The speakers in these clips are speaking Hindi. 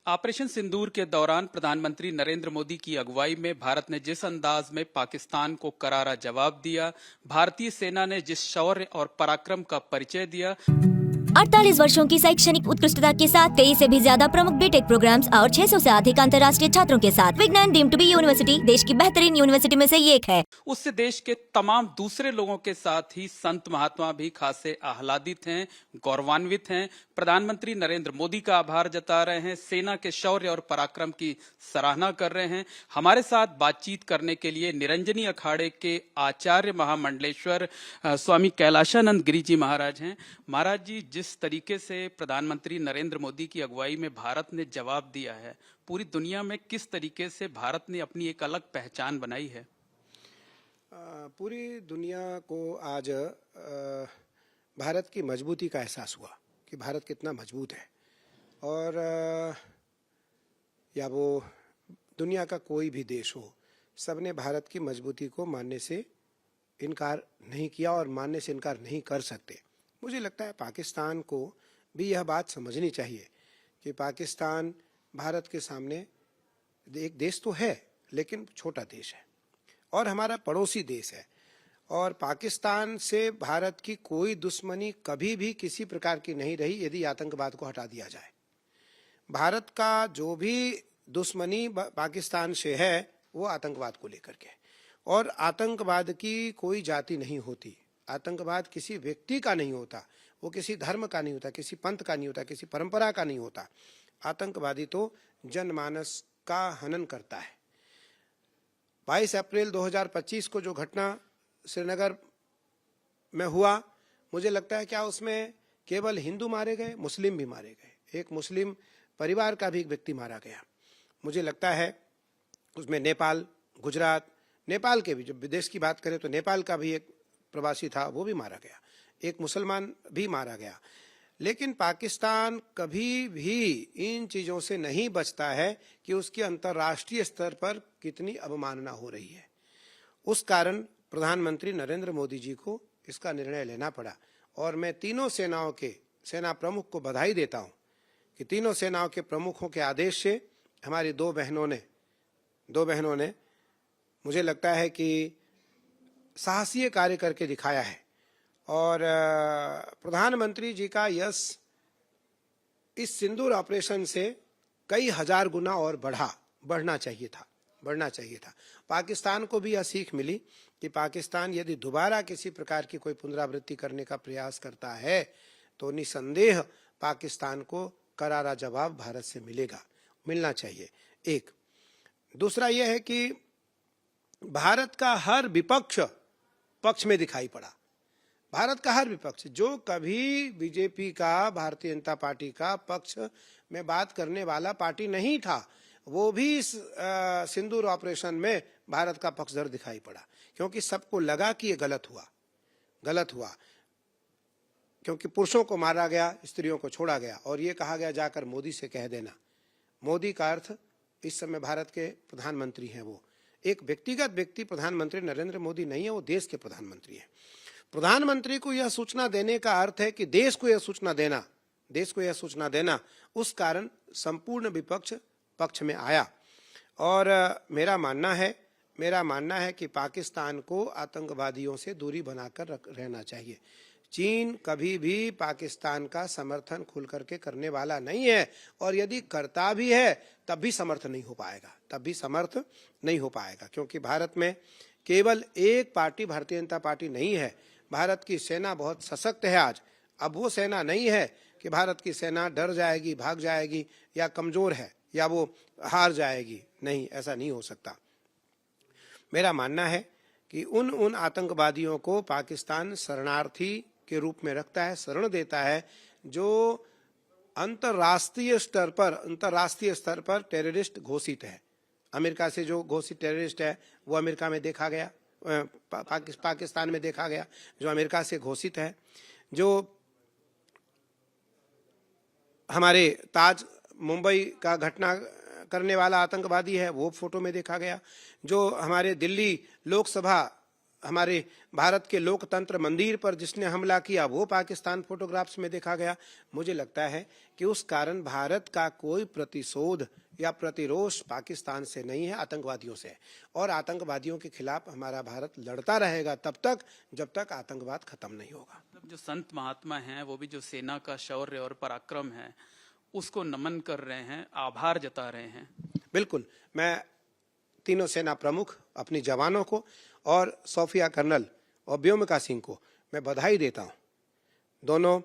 ऑपरेशन सिंदूर के दौरान प्रधानमंत्री नरेंद्र मोदी की अगुवाई में भारत ने जिस अंदाज में पाकिस्तान को करारा जवाब दिया, भारतीय सेना ने जिस शौर्य और पराक्रम का परिचय दिया, 48 वर्षों की शैक्षणिक उत्कृष्टता के साथ 23 से भी ज्यादा प्रमुख बीटेक प्रोग्राम्स और 600 से अधिक अंतर्राष्ट्रीय छात्रों के साथ विज्ञान डीम्ड टू बी यूनिवर्सिटी देश की बेहतरीन यूनिवर्सिटी में से एक है। उससे देश के तमाम दूसरे लोगों के साथ ही संत महात्मा भी खासे आह्लादित हैं, गौरवान्वित हैं, प्रधानमंत्री नरेंद्र मोदी का आभार जता रहे हैं, सेना के शौर्य और पराक्रम की सराहना कर रहे हैं। हमारे साथ बातचीत करने के लिए निरंजनी अखाड़े के आचार्य महामंडलेश्वर स्वामी कैलाशानंद गिरी जी महाराज हैं। महाराज जी, जिस तरीके से प्रधानमंत्री नरेंद्र मोदी की अगुवाई में भारत ने जवाब दिया है, पूरी दुनिया में किस तरीके से भारत ने अपनी एक अलग पहचान बनाई है? पूरी दुनिया को आज भारत की मजबूती का एहसास हुआ कि भारत कितना मजबूत है। और या वो दुनिया का कोई भी देश हो, सबने भारत की मजबूती को मानने से इनकार नहीं किया और मानने से इनकार नहीं कर सकते। मुझे लगता है पाकिस्तान को भी यह बात समझनी चाहिए कि पाकिस्तान भारत के सामने एक देश तो है, लेकिन छोटा देश है और हमारा पड़ोसी देश है। और पाकिस्तान से भारत की कोई दुश्मनी कभी भी किसी प्रकार की नहीं रही यदि आतंकवाद को हटा दिया जाए। भारत का जो भी दुश्मनी पाकिस्तान से है वो आतंकवाद को लेकर के, और आतंकवाद की कोई जाति नहीं होती, आतंकवाद किसी व्यक्ति का नहीं होता, वो किसी धर्म का नहीं होता, किसी पंथ का नहीं होता, किसी परंपरा का नहीं होता। आतंकवादी तो जनमानस का हनन करता है। 22 अप्रैल 2025 को जो घटना श्रीनगर में हुआ, मुझे लगता है क्या उसमें केवल हिंदू मारे गए, मुस्लिम भी मारे गए। एक मुस्लिम परिवार का भी एक व्यक्ति मारा गया। मुझे लगता है उसमें नेपाल, गुजरात, नेपाल के भी, जब विदेश की बात करें तो नेपाल का भी एक प्रवासी था, वो भी मारा गया, एक मुसलमान भी मारा गया। लेकिन पाकिस्तान कभी भी इन चीज़ों से नहीं बचता है कि उसकी अंतर्राष्ट्रीय स्तर पर कितनी अवमानना हो रही है। उस कारण प्रधानमंत्री नरेंद्र मोदी जी को इसका निर्णय लेना पड़ा। और मैं तीनों सेनाओं के सेना प्रमुख को बधाई देता हूं कि तीनों सेनाओं के प्रमुखों के आदेश से हमारी दो बहनों ने मुझे लगता है कि साहसीय कार्य करके दिखाया है। और प्रधानमंत्री जी का यश इस सिंदूर ऑपरेशन से कई हजार गुना और बढ़ना चाहिए था। पाकिस्तान को भी यह सीख मिली कि पाकिस्तान यदि दोबारा किसी प्रकार की कोई पुनरावृत्ति करने का प्रयास करता है तो निसंदेह पाकिस्तान को करारा जवाब भारत से मिलना चाहिए। एक दूसरा यह है कि भारत का हर विपक्ष पक्ष में दिखाई पड़ा। भारत का हर विपक्ष जो कभी बीजेपी का, भारतीय जनता पार्टी का पक्ष में बात करने वाला पार्टी नहीं था, वो भी इस सिंदूर ऑपरेशन में भारत का पक्षधर दिखाई पड़ा। क्योंकि सबको लगा कि ये गलत हुआ क्योंकि पुरुषों को मारा गया, स्त्रियों को छोड़ा गया और ये कहा गया जाकर मोदी से कह देना। मोदी का अर्थ इस समय भारत के प्रधानमंत्री हैं। वो एक व्यक्तिगत व्यक्ति प्रधानमंत्री नरेंद्र मोदी नहीं है, वो देश के प्रधानमंत्री हैं। प्रधानमंत्री को यह सूचना देने का अर्थ है कि देश को यह सूचना देना। उस कारण संपूर्ण विपक्ष पक्ष में आया। और मेरा मानना है कि पाकिस्तान को आतंकवादियों से दूरी बनाकर रहना चाहिए। चीन कभी भी पाकिस्तान का समर्थन खुल करके करने वाला नहीं है, और यदि करता भी है तब भी समर्थ नहीं हो पाएगा, क्योंकि भारत में केवल एक पार्टी, भारतीय जनता पार्टी नहीं है। भारत की सेना बहुत सशक्त है आज। अब वो सेना नहीं है कि भारत की सेना डर जाएगी, भाग जाएगी या कमजोर है या वो हार जाएगी। नहीं, ऐसा नहीं हो सकता। मेरा मानना है कि उन आतंकवादियों को पाकिस्तान शरणार्थी के रूप में रखता है, शरण देता है, जो अंतर्राष्ट्रीय स्तर पर टेररिस्ट घोषित है। अमेरिका से जो घोषित टेररिस्ट है वो अमेरिका में देखा गया, पाकिस्तान में देखा गया, जो अमेरिका से घोषित है। जो हमारे ताज मुंबई का घटना करने वाला आतंकवादी है वो फोटो में देखा गया। जो हमारे दिल्ली लोकसभा हमारे भारत के लोकतंत्र मंदिर पर जिसने हमला किया वो पाकिस्तान फोटोग्राफ्स में देखा गया। मुझे लगता है कि उस कारण भारत का कोई प्रतिशोध या प्रतिरोष पाकिस्तान से नहीं है, आतंकवादियों से है। और आतंकवादियों के खिलाफ हमारा भारत लड़ता रहेगा तब तक जब तक आतंकवाद खत्म नहीं होगा। जो संत महात्मा हैं वो भी जो सेना का शौर्य और पराक्रम है उसको नमन कर रहे हैं, आभार जता रहे हैं। बिल्कुल, मैं तीनों सेना प्रमुख, अपनी जवानों को और सोफिया कर्नल और व्योमिका सिंह को मैं बधाई देता हूं। दोनों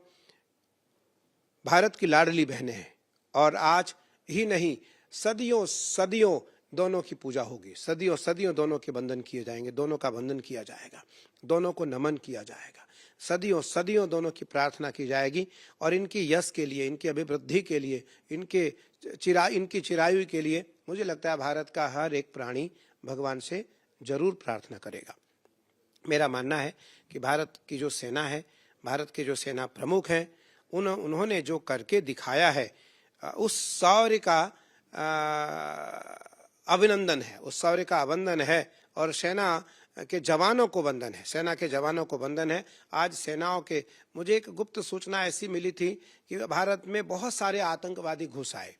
भारत की लाडली बहनें हैं और आज ही नहीं सदियों सदियों दोनों की पूजा होगी, सदियों सदियों दोनों के बंधन किए जाएंगे, दोनों का बंधन किया जाएगा, दोनों को नमन किया जाएगा, सदियों सदियों दोनों की प्रार्थना की जाएगी और इनकी यश के लिए, इनकी अभिवृद्धि के लिए, इनकी चिरायु के लिए मुझे लगता है भारत का हर एक प्राणी भगवान से जरूर प्रार्थना करेगा। मेरा मानना है कि भारत की जो सेना है, भारत के जो सेना प्रमुख हैं, उन्होंने जो करके दिखाया है उस शौर्य का अभिनंदन है, उस शौर्य का अवंदन है और सेना के जवानों को वंदन है, सेना के जवानों को वंदन है। आज सेनाओं के, मुझे एक गुप्त सूचना ऐसी मिली थी कि भारत में बहुत सारे आतंकवादी घुस आए।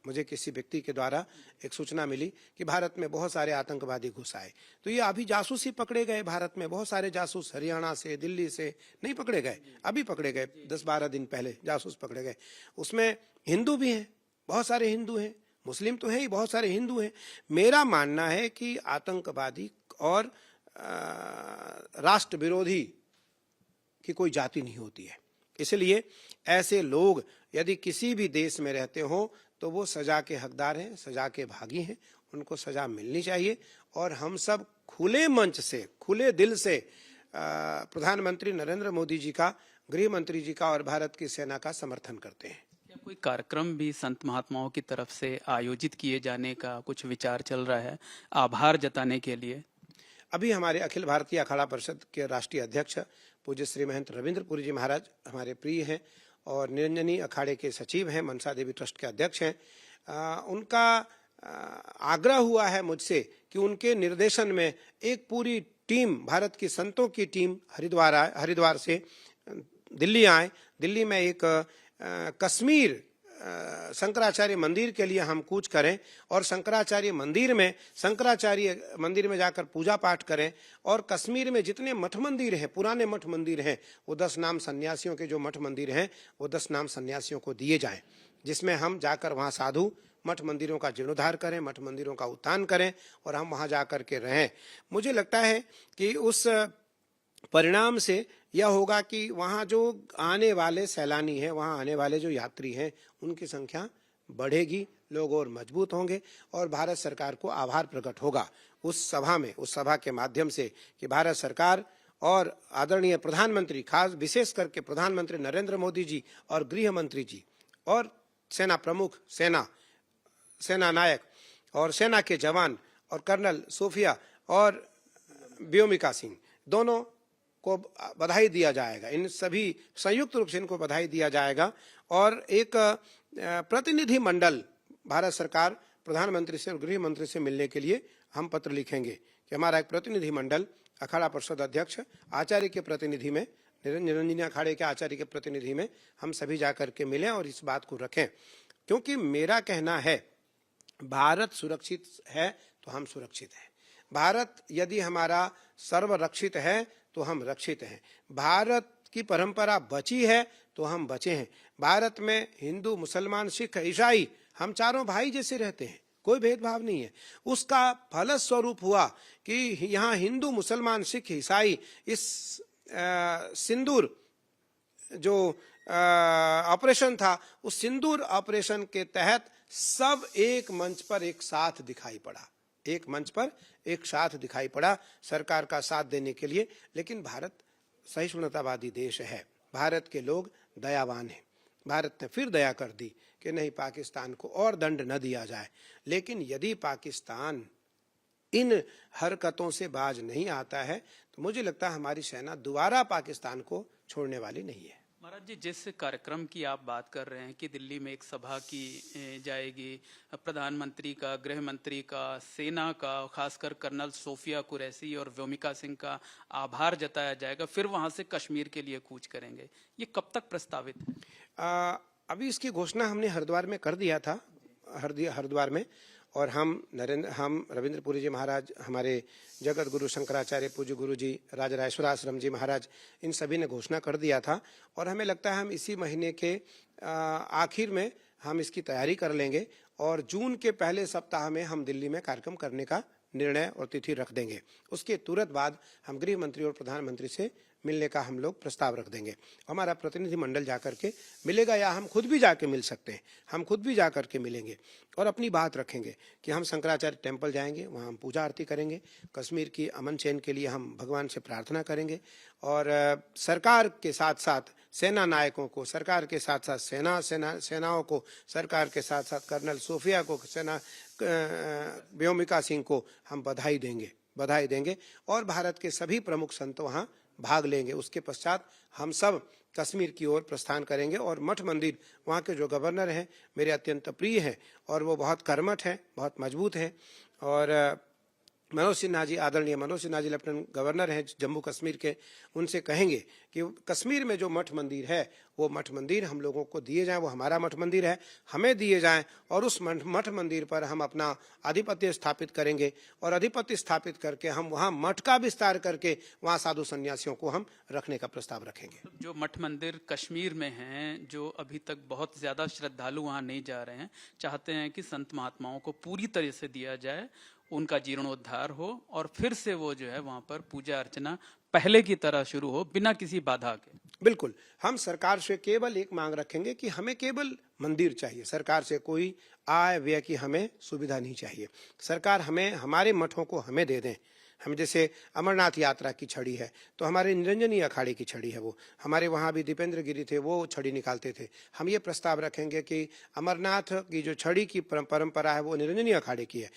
मुझे किसी व्यक्ति के द्वारा एक सूचना मिली कि भारत में बहुत सारे आतंकवादी घुस आए। तो ये अभी जासूस ही पकड़े गए, भारत में बहुत सारे जासूस हरियाणा से, दिल्ली से नहीं पकड़े गए, अभी पकड़े गए, 10-12 दिन पहले जासूस पकड़े गए। उसमें हिंदू भी हैं, बहुत सारे हिंदू हैं, मुस्लिम तो हैं ही, बहुत सारे हिंदू हैं। मेरा मानना है कि आतंकवादी और राष्ट्र विरोधी की कोई जाति नहीं होती है। इसलिए ऐसे लोग यदि किसी भी देश में रहते हो तो वो सजा के हकदार हैं, सजा के भागी हैं, उनको सजा मिलनी चाहिए। और हम सब खुले मंच से, खुले दिल से प्रधानमंत्री नरेंद्र मोदी जी का, गृह मंत्री जी का और भारत की सेना का समर्थन करते हैं। क्या कोई कार्यक्रम भी संत महात्माओं की तरफ से आयोजित किए जाने का कुछ विचार चल रहा है आभार जताने के लिए? अभी हमारे अखिल भारतीय अखाड़ा परिषद के राष्ट्रीय अध्यक्ष पूज्य श्री महंत रविंद्रपुरी जी महाराज हमारे प्रिय हैं और निरंजनी अखाड़े के सचिव हैं, मनसा देवी ट्रस्ट के अध्यक्ष हैं। उनका आग्रह हुआ है मुझसे कि उनके निर्देशन में एक पूरी टीम, भारत की संतों की टीम हरिद्वार से दिल्ली आए। दिल्ली में एक कश्मीर शंकराचार्य मंदिर के लिए हम कूच करें और शंकराचार्य मंदिर में जाकर पूजा पाठ करें। और कश्मीर में जितने मठ मंदिर हैं, पुराने मठ मंदिर हैं, वो 10 नाम सन्यासियों के जो मठ मंदिर हैं वो 10 नाम सन्यासियों को दिए जाएं, जिसमें हम जाकर वहाँ साधु मठ मंदिरों का जीर्णोद्धार करें, मठ मंदिरों का उत्थान करें और हम वहाँ जाकर के रहें। मुझे लगता है कि उस परिणाम से यह होगा कि वहाँ जो आने वाले सैलानी हैं, वहाँ आने वाले जो यात्री हैं, उनकी संख्या बढ़ेगी, लोग और मजबूत होंगे और भारत सरकार को आभार प्रकट होगा उस सभा के माध्यम से कि भारत सरकार और आदरणीय प्रधानमंत्री, खास विशेष करके प्रधानमंत्री नरेंद्र मोदी जी और गृह मंत्री जी और सेना प्रमुख, सेना नायक और सेना के जवान और कर्नल सोफिया और व्योमिका सिंह दोनों को बधाई दिया जाएगा। इन सभी संयुक्त रूप से इनको बधाई दिया जाएगा और एक प्रतिनिधि मंडल भारत सरकार प्रधानमंत्री से और गृह मंत्री से मिलने के लिए हम पत्र लिखेंगे कि हमारा एक प्रतिनिधि मंडल अखाड़ा परिषद अध्यक्ष आचार्य के प्रतिनिधि में, निरंजनी अखाड़े के आचार्य के प्रतिनिधि में हम सभी जाकर के मिलें और इस बात को रखें। क्योंकि मेरा कहना है भारत सुरक्षित है तो हम सुरक्षित हैं। भारत यदि हमारा सर्वरक्षित है तो हम रक्षित हैं। भारत की परंपरा बची है तो हम बचे हैं। भारत में हिंदू, मुसलमान, सिख, ईसाई हम चारों भाई जैसे रहते हैं, कोई भेदभाव नहीं है। उसका फलस्वरूप हुआ कि यहाँ हिंदू, मुसलमान, सिख, ईसाई इस सिंदूर जो ऑपरेशन था, उस सिंदूर ऑपरेशन के तहत सब एक मंच पर एक साथ दिखाई पड़ा, एक मंच पर एक साथ दिखाई पड़ा सरकार का साथ देने के लिए। लेकिन भारत सहिष्णुतावादी देश है, भारत के लोग दयावान हैं। भारत ने फिर दया कर दी कि नहीं, पाकिस्तान को और दंड न दिया जाए। लेकिन यदि पाकिस्तान इन हरकतों से बाज नहीं आता है तो मुझे लगता है हमारी सेना दोबारा पाकिस्तान को छोड़ने वाली नहीं है। महाराज जी, जिस कार्यक्रम की आप बात कर रहे हैं कि दिल्ली में एक सभा की जाएगी, प्रधानमंत्री का, गृह मंत्री का, सेना का, खासकर कर्नल सोफिया कुरैशी और व्योमिका सिंह का आभार जताया जाएगा, फिर वहां से कश्मीर के लिए कूच करेंगे, ये कब तक प्रस्तावित है? अभी इसकी घोषणा हमने हरिद्वार में कर दिया था, हरिद्वार में, और हम रविंद्रपुरी जी महाराज, हमारे जगत गुरु शंकराचार्य पूज्य गुरु जी, राजा राजेश्वर आश्रम जी महाराज, इन सभी ने घोषणा कर दिया था। और हमें लगता है हम इसी महीने के आखिर में हम इसकी तैयारी कर लेंगे और जून के पहले सप्ताह में हम दिल्ली में कार्यक्रम करने का निर्णय और तिथि रख देंगे। उसके तुरंत बाद हम गृह मंत्री और प्रधानमंत्री से मिलने का हम लोग प्रस्ताव रख देंगे। हमारा प्रतिनिधि मंडल जाकर के मिलेगा, या हम खुद भी जाके मिल सकते हैं, हम खुद भी जाकर के मिलेंगे और अपनी बात रखेंगे कि हम शंकराचार्य टेम्पल जाएंगे, वहाँ हम पूजा आरती करेंगे, कश्मीर की अमन चैन के लिए हम भगवान से प्रार्थना करेंगे, और सरकार के साथ साथ सेना नायकों को, सरकार के साथ साथ सेनाओं को, सरकार के साथ साथ कर्नल सोफिया को, व्योमिका सिंह को हम बधाई देंगे और भारत के सभी प्रमुख संत वहाँ भाग लेंगे। उसके पश्चात हम सब कश्मीर की ओर प्रस्थान करेंगे और मठ मंदिर, वहाँ के जो गवर्नर हैं मेरे अत्यंत प्रिय हैं और वो बहुत कर्मठ हैं, बहुत मजबूत हैं, और मनोज सिन्हा जी, आदरणीय मनोज सिन्हा जी लेफ्टिनेंट गवर्नर हैं जम्मू कश्मीर के, उनसे कहेंगे कि कश्मीर में जो मठ मंदिर है वो मठ मंदिर हम लोगों को दिए जाएं, वो हमारा मठ मंदिर है, हमें दिए जाएं, और उस मठ मंदिर पर हम अपना आधिपत्य स्थापित करेंगे और आधिपत्य स्थापित करके हम वहाँ मठ का विस्तार करके वहाँ साधु सन्यासियों को हम रखने का प्रस्ताव रखेंगे। जो मठ मंदिर कश्मीर में हैं, जो अभी तक बहुत ज्यादा श्रद्धालु वहाँ नहीं जा रहे हैं, चाहते हैं कि संत महात्माओं को पूरी तरह से दिया जाए, उनका जीर्णोद्धार हो और फिर से वो जो है वहां पर पूजा अर्चना पहले की तरह शुरू हो, बिना किसी बाधा के। बिल्कुल, हम सरकार से केवल एक मांग रखेंगे कि हमें केवल मंदिर चाहिए, सरकार से कोई आय व्यय की हमें सुविधा नहीं चाहिए। सरकार हमें हमारे मठों को हमें दे दें। हम जैसे अमरनाथ यात्रा की छड़ी है तो हमारे निरंजनी अखाड़े की छड़ी है, वो हमारे वहाँ भी दीपेंद्र गिरी थे, वो छड़ी निकालते थे। हम ये प्रस्ताव रखेंगे कि अमरनाथ की जो छड़ी की परंपरा है वो निरंजनी अखाड़े की है।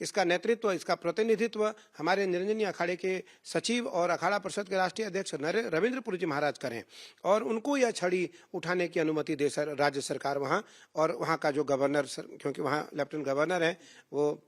इसका नेतृत्व, इसका प्रतिनिधित्व हमारे निरंजनी अखाड़े के सचिव और अखाड़ा परिषद के राष्ट्रीय अध्यक्ष रविंद्रपुरी जी महाराज करें और उनको यह छड़ी उठाने की अनुमति दे राज्य सरकार वहाँ, और वहाँ का जो गवर्नर, क्योंकि वहाँ लेफ्टिनेंट गवर्नर है वो,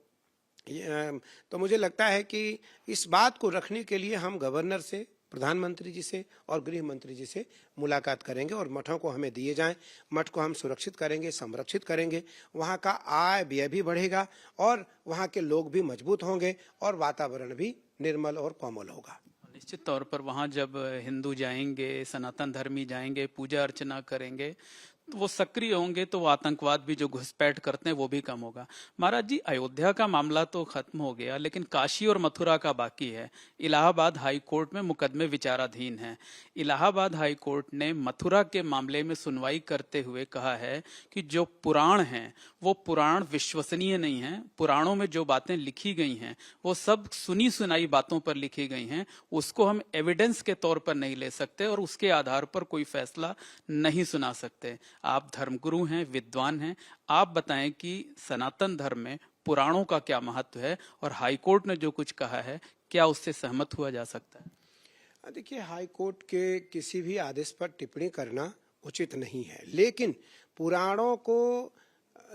तो मुझे लगता है कि इस बात को रखने के लिए हम गवर्नर से, प्रधानमंत्री जी से और गृह मंत्री जी से मुलाकात करेंगे और मठों को हमें दिए जाएं, मठ को हम सुरक्षित करेंगे, संरक्षित करेंगे, वहाँ का आय व्यय भी बढ़ेगा और वहाँ के लोग भी मजबूत होंगे और वातावरण भी निर्मल और कोमल होगा। निश्चित तौर पर वहाँ जब हिंदू जाएंगे, सनातन धर्मी जाएंगे, पूजा अर्चना करेंगे, तो वो सक्रिय होंगे, तो वो आतंकवाद भी जो घुसपैठ करते हैं वो भी कम होगा। महाराज जी, अयोध्या का मामला तो खत्म हो गया, लेकिन काशी और मथुरा का बाकी है। इलाहाबाद हाई कोर्ट में मुकदमे विचाराधीन हैं। इलाहाबाद हाई कोर्ट ने मथुरा के मामले में सुनवाई करते हुए कहा है कि जो पुराण हैं वो पुराण विश्वसनीय नहीं हैं। पुराणों में जो बातें लिखी गई हैं वो सब सुनी सुनाई बातों पर लिखी गई हैं, उसको हम एविडेंस के तौर पर नहीं ले सकते और उसके आधार पर कोई फैसला नहीं सुना सकते। आप धर्मगुरु हैं, विद्वान हैं, आप बताएं कि सनातन धर्म में पुराणों का क्या महत्व है और हाईकोर्ट ने जो कुछ कहा है क्या उससे सहमत हुआ जा सकता है? देखिए, हाईकोर्ट के किसी भी आदेश पर टिप्पणी करना उचित नहीं है, लेकिन पुराणों को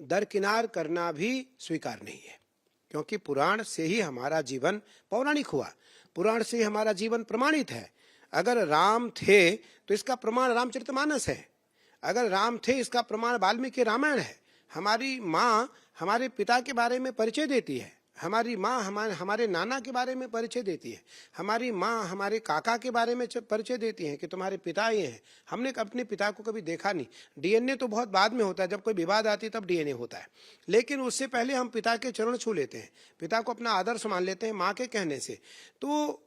दरकिनार करना भी स्वीकार नहीं है, क्योंकि पुराण से ही हमारा जीवन पौराणिक हुआ, पुराण से ही हमारा जीवन प्रमाणित है। अगर राम थे तो इसका प्रमाण रामचरितमानस है, अगर राम थे इसका प्रमाण वाल्मीकि रामायण है। हमारी माँ हमारे पिता के बारे में परिचय देती है, हमारी माँ हमारे नाना के बारे में परिचय देती है, हमारी माँ हमारे काका के बारे में परिचय देती है कि तुम्हारे पिता ये हैं। हमने अपने पिता को कभी देखा नहीं, डीएनए तो बहुत बाद में होता है, जब कोई विवाद आती है तब डीएनए होता है, लेकिन उससे पहले हम पिता के चरण छू लेते हैं, पिता को अपना आदर्श मान लेते हैं माँ के कहने से। तो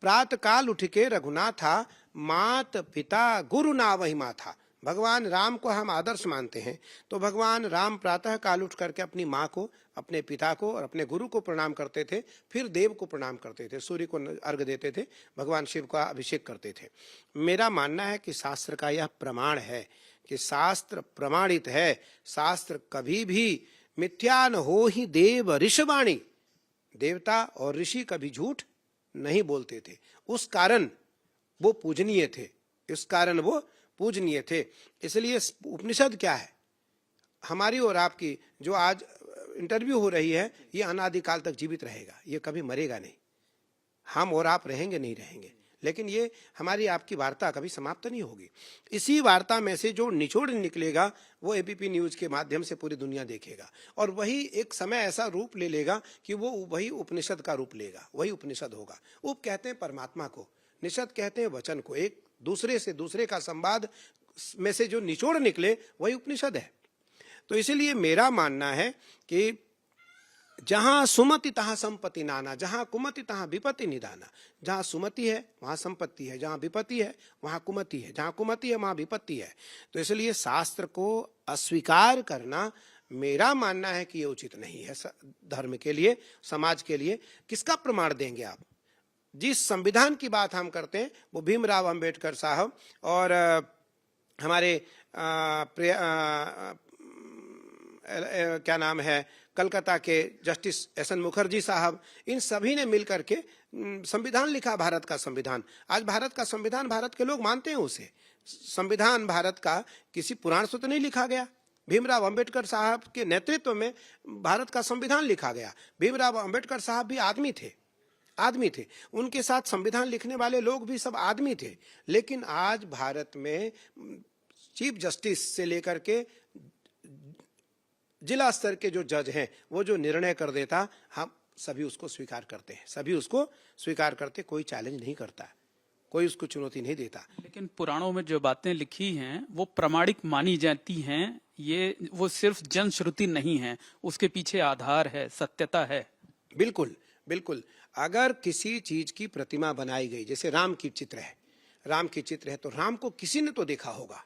प्रातः काल उठ के रघुनाथा, मात पिता गुरु ना वही माथा। भगवान राम को हम आदर्श मानते हैं, तो भगवान राम प्रातः काल उठ करके अपनी माँ को, अपने पिता को और अपने गुरु को प्रणाम करते थे, फिर देव को प्रणाम करते थे, सूर्य को अर्घ्य देते थे, भगवान शिव का अभिषेक करते थे। मेरा मानना है कि शास्त्र का यह प्रमाण है कि शास्त्र प्रमाणित है, शास्त्र कभी भी मिथ्या न हो ही देव ऋषवाणी, देवता और ऋषि कभी झूठ नहीं बोलते थे, उस कारण वो पूजनीय थे, इस कारण वो पूजनीय थे। इसलिए उपनिषद क्या है, हमारी और आपकी जो आज इंटरव्यू हो रही है, ये अनादिकाल तक जीवित रहेगा, ये कभी मरेगा नहीं। हम और आप रहेंगे नहीं रहेंगे, लेकिन ये हमारी आपकी वार्ता कभी समाप्त नहीं होगी। इसी वार्ता में से जो निचोड़ निकलेगा वो एबीपी न्यूज के माध्यम से पूरी दुनिया देखेगा, और वही एक समय ऐसा रूप ले लेगा कि वो वही उपनिषद का रूप लेगा, वही उपनिषद होगा। उप कहते हैं परमात्मा को, निषद कहते हैं वचन को। एक दूसरे से दूसरे का संवाद में से जो निचोड़ निकले वही उपनिषद है। तो इसीलिए मेरा मानना है कि जहां सुमति तहां संपत्ति नाना, जहां कुमति तहां विपत्ति निदाना। जहां सुमति है वहां संपत्ति है, जहां विपत्ति है वहां कुमति है, जहां कुमति है वहां विपत्ति है। तो इसलिए शास्त्र को अस्वीकार करना मेरा मानना है कि ये उचित नहीं है धर्म के लिए, समाज के लिए। किसका प्रमाण देंगे आप? जिस संविधान की बात हम करते हैं वो भीमराव अंबेडकर साहब और हमारे क्या नाम है, कलकत्ता के जस्टिस एस.एन. मुखर्जी साहब, इन सभी ने मिलकर के संविधान लिखा, भारत का संविधान। आज भारत का संविधान भारत के लोग मानते हैं उसे। संविधान भारत का किसी पुराण से तो नहीं लिखा गया, भीमराव अंबेडकर साहब के नेतृत्व में भारत का संविधान लिखा गया। भीमराव अंबेडकर साहब भी आदमी थे, उनके साथ संविधान लिखने वाले लोग भी सब आदमी थे। लेकिन आज भारत में चीफ जस्टिस से लेकर के जिला स्तर के जो जज हैं, वो जो निर्णय कर देता, हम सभी उसको स्वीकार करते हैं, सभी उसको स्वीकार करते, कोई चैलेंज नहीं करता, कोई उसको चुनौती नहीं देता। लेकिन पुराणों में जो बातें लिखी हैं वो प्रमाणिक मानी जाती हैं, ये वो सिर्फ जनश्रुति नहीं है, उसके पीछे आधार है, सत्यता है। बिल्कुल बिल्कुल। अगर किसी चीज की प्रतिमा बनाई गई, जैसे राम की चित्र है, तो राम को किसी ने तो देखा होगा,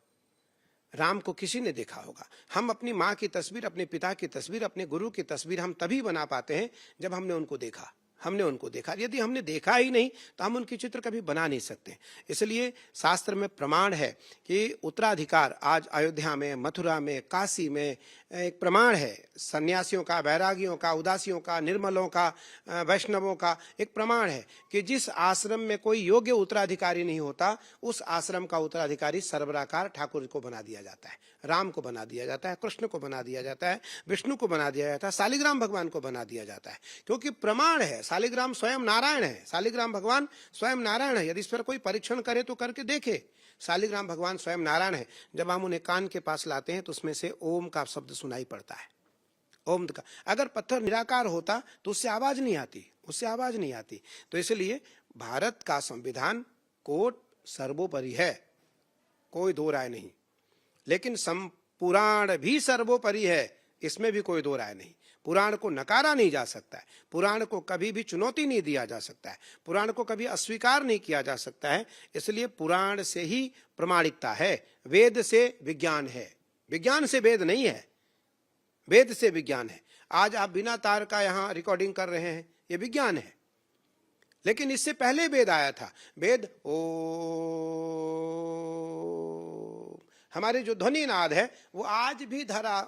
हम अपनी माँ की तस्वीर, अपने पिता की तस्वीर, अपने गुरु की तस्वीर हम तभी बना पाते हैं जब हमने उनको देखा। यदि हमने देखा ही नहीं तो हम उनकी चित्र कभी बना नहीं सकते। इसलिए शास्त्र में प्रमाण है कि उत्तराधिकार आज अयोध्या में, मथुरा में, काशी में एक प्रमाण है। सन्यासियों का, वैरागियों का, उदासियों का, निर्मलों का, वैष्णवों का एक प्रमाण है कि जिस आश्रम में कोई योग्य उत्तराधिकारी नहीं होता, उस आश्रम का उत्तराधिकारी सर्वराकार ठाकुर को बना दिया जाता है, राम को बना दिया जाता है, कृष्ण को बना दिया जाता है, विष्णु को बना दिया जाता है, शालिग्राम भगवान को बना दिया जाता है, क्योंकि प्रमाण है। शालिग्राम स्वयं नारायण है, शालिग्राम भगवान स्वयं नारायण है। यदि इस पर कोई परीक्षण करे तो करके देखे, शालिग्राम भगवान स्वयं नारायण है। जब हम उन्हें कान के पास लाते हैं तो उसमें से ओम का शब्द सुनाई पड़ता है, ओम का। अगर पत्थर निराकार होता तो उससे आवाज नहीं आती, तो इसलिए भारत का संविधान कोर्ट सर्वोपरि है, कोई दो राय नहीं। लेकिन पुराण भी सर्वोपरि है, इसमें भी कोई दो राय नहीं। पुराण को नकारा नहीं जा सकता है, पुराण को कभी भी चुनौती नहीं दिया जा सकता है, पुराण को कभी अस्वीकार नहीं किया जा सकता है। इसलिए पुराण से ही प्रमाणिकता है, वेद से विज्ञान है, विज्ञान से वेद नहीं है, वेद से विज्ञान है। आज आप बिना तार का यहाँ रिकॉर्डिंग कर रहे हैं, ये विज्ञान है। लेकिन इससे पहले वेद आया था, वेद हमारे जो ध्वनि नाद है वो आज भी धरा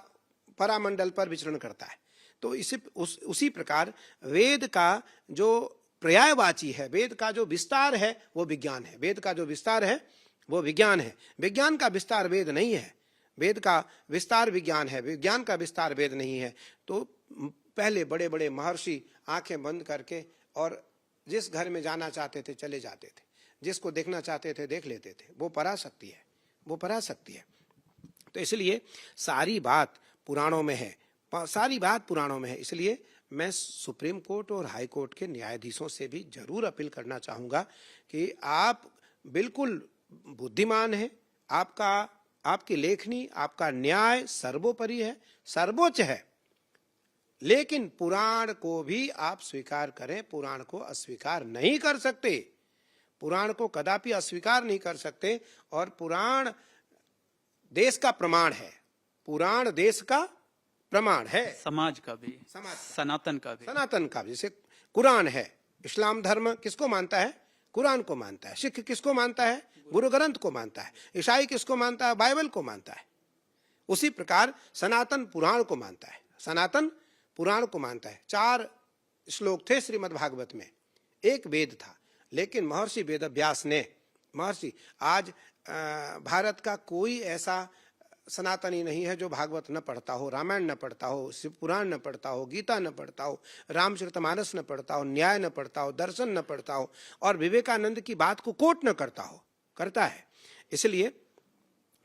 परामंडल पर विचरण करता है। तो उसी प्रकार वेद का जो पर्यायवाची है, वेद का जो विस्तार है वो विज्ञान है, वेद का जो विस्तार है वो विज्ञान है। विज्ञान का विस्तार वेद नहीं है, वेद का विस्तार विज्ञान है, विज्ञान का विस्तार वेद नहीं है। तो पहले बड़े बड़े महर्षि आंखें बंद करके और जिस घर में जाना चाहते थे चले जाते थे, जिसको देखना चाहते थे देख लेते थे। वो पराशक्ति है, वो पराशक्ति है। तो इसलिए सारी बात पुराणों में है, सारी बात पुराणों में है। इसलिए मैं सुप्रीम कोर्ट और हाई कोर्ट के न्यायाधीशों से भी जरूर अपील करना चाहूंगा कि आप बिल्कुल बुद्धिमान हैं, आपकी लेखनी, आपका न्याय सर्वोपरि है, सर्वोच्च है। लेकिन पुराण को भी आप स्वीकार करें, पुराण को अस्वीकार नहीं कर सकते, पुराण को कदापि अस्वीकार नहीं कर सकते। और पुराण देश का प्रमाण है, पुराण देश का प्रमाण है, समाज का भी, सनातन का भी। जैसे कुरान है, इस्लाम धर्म किसको मानता है? कुरान को मानता है। सिख किसको मानता है? गुरु ग्रंथ को मानता है। ईसाई किसको मानता है? बाइबल को मानता है। उसी प्रकार सनातन पुराण को मानता है, सनातन पुराण को मानता है। 4 श्लोक थे श्रीमद् भागवत में, एक वेद था। लेकिन महर्षि वेदव्यास ने, महर्षि आज भारत का कोई ऐसा सनातनी नहीं है जो भागवत न पढ़ता हो, रामायण न पढ़ता हो, शिव पुराण न पढ़ता हो, गीता न पढ़ता हो, रामचरितमानस न पढ़ता हो, न्याय न पढ़ता हो, दर्शन न पढ़ता हो और विवेकानंद की बात को कोट न करता हो। करता है। इसलिए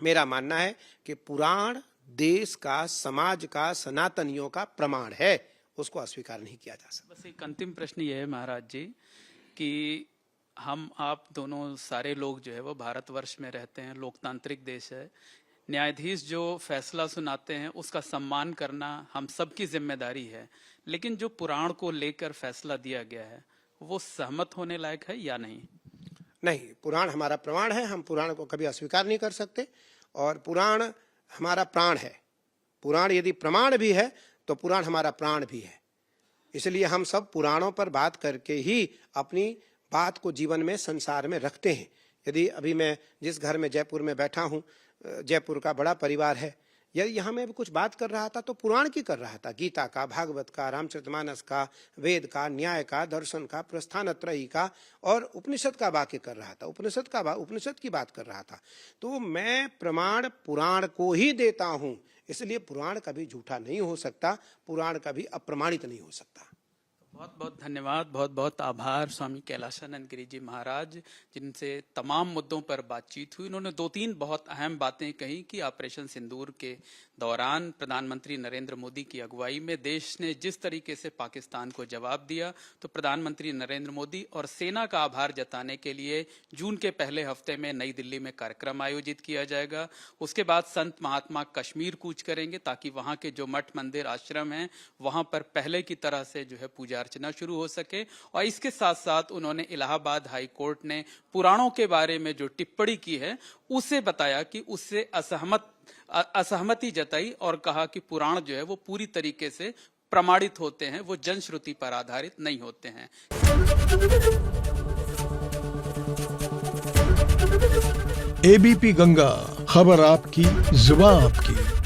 मेरा मानना है कि पुराण देश का, समाज का, सनातनियों का प्रमाण है, उसको अस्वीकार नहीं किया जा सकता। बस एक अंतिम प्रश्न ये है महाराज जी कि हम आप दोनों सारे लोग जो है वो भारतवर्ष में रहते हैं, लोकतांत्रिक देश है। न्यायाधीश जो फैसला सुनाते हैं उसका सम्मान करना हम सबकी जिम्मेदारी है, लेकिन जो पुराण को लेकर फैसला दिया गया है वो सहमत होने लायक है या नहीं? नहीं, पुराण हमारा प्रमाण है, हम पुराण को कभी अस्वीकार नहीं कर सकते और पुराण हमारा प्राण है। पुराण यदि प्रमाण भी है तो पुराण हमारा प्राण भी है। इसलिए हम सब पुराणों पर बात करके ही अपनी बात को जीवन में, संसार में रखते हैं। यदि अभी मैं जिस घर में जयपुर में बैठा हूँ, जयपुर का बड़ा परिवार है, यदि यहाँ मैं भी कुछ बात कर रहा था तो पुराण की कर रहा था, गीता का, भागवत का, रामचरितमानस का, वेद का, न्याय का, दर्शन का, प्रस्थानत्रयी का और उपनिषद का वाक्य कर रहा था, उपनिषद की बात कर रहा था। तो मैं प्रमाण पुराण को ही देता हूँ, इसलिए पुराण कभी झूठा नहीं हो सकता, पुराण कभी अप्रमाणित नहीं हो सकता। बहुत बहुत धन्यवाद, बहुत बहुत आभार स्वामी कैलाशानंद गिरी जी महाराज, जिनसे तमाम मुद्दों पर बातचीत हुई। उन्होंने 2-3 बहुत अहम बातें कही कि ऑपरेशन सिंदूर के दौरान प्रधानमंत्री नरेंद्र मोदी की अगुवाई में देश ने जिस तरीके से पाकिस्तान को जवाब दिया, तो प्रधानमंत्री नरेंद्र मोदी और सेना का आभार जताने के लिए जून के पहले हफ्ते में नई दिल्ली में कार्यक्रम आयोजित किया जाएगा। उसके बाद संत महात्मा कश्मीर कूच करेंगे ताकि वहां के जो मठ मंदिर आश्रम हैं वहां पर पहले की तरह से जो है पूजा अर्चना शुरू हो सके। और इसके साथ साथ उन्होंने इलाहाबाद हाई कोर्ट ने पुराणों के बारे में जो टिप्पणी की है उसे बताया कि उससे असहमति जताई और कहा कि पुराण जो है वो पूरी तरीके से प्रमाणित होते हैं, वो जनश्रुति पर आधारित नहीं होते हैं। एबीपी गंगा, खबर आपकी, जुबान आपकी।